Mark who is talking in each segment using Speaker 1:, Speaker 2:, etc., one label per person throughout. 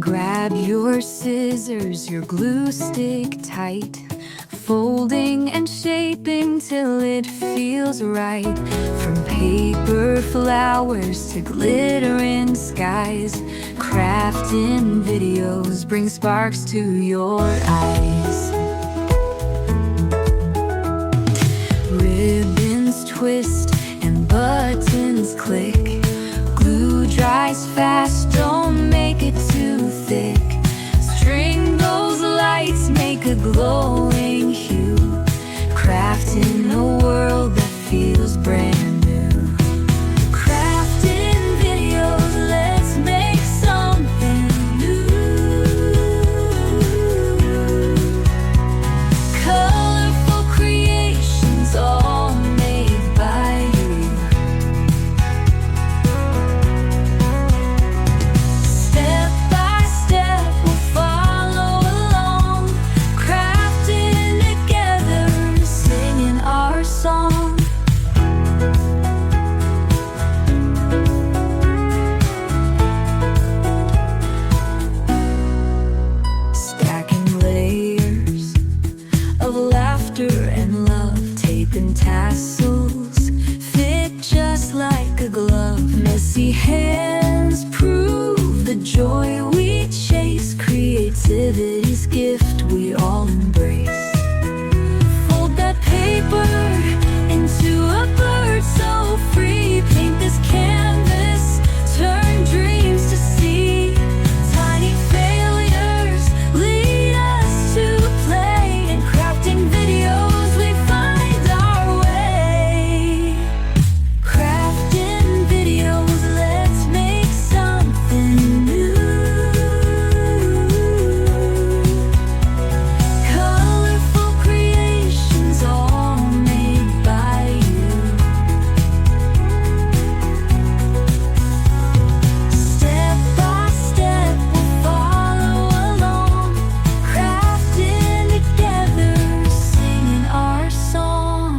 Speaker 1: Grab your scissors, your glue stick tight, folding and shaping till it feels right. From paper flowers to glittering skies, crafting videos bring sparks to your eyes. Ribbons twist and buttons click, glue dries fast, don't make it too thick. String those lights, make a glowing hue, crafting a world that feels brand new. Crafting videos, let's make something new. Colorful creations, all made by you. Step by step, we'll follow along, crafting together, singing our song. Stacking layers of laughter and love, taping tassels fit just like a glove. Messy hands prove the joy we chase, creativity's gift we all embrace. Fold that paper into a bird so free, paint this canvas, turn dreams to sea. Tiny failures lead us to play, in crafting videos we find our way. Crafting videos, let's make something new. Colorful creations, all made by you. Step by step, we'll follow along, crafting together, singing our song.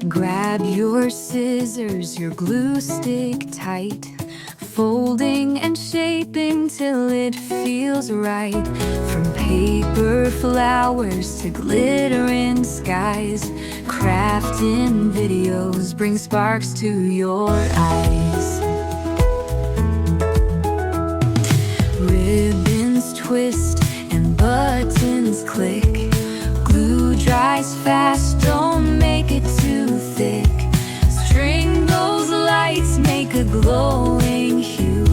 Speaker 1: Grab your scissors, your glue stick tight, folding and shaping till it feels right. From paper flowers to glittering skies, crafting videos bring sparks to your eyes. Ribbons twist and buttons click, glue dries fast, don't make it too thick. String those lights, make a glowing hue,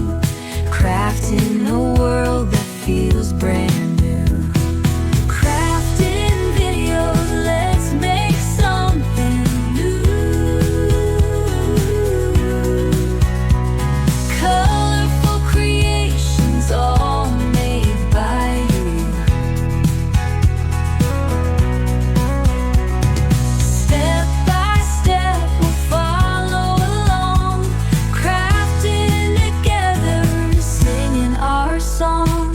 Speaker 1: crafting a world that feels brand new. Crafting videos, let's make something new. Colorful creations, all made by you. Step by step, we'll follow along, crafting together, singing our song.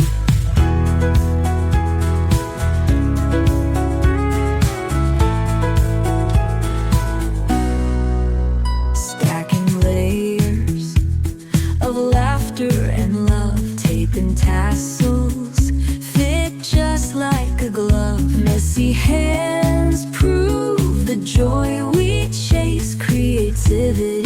Speaker 1: Stacking layers of laughter and love, taping tassels fit just like a glove. Messy hands prove the joy we chase, creativity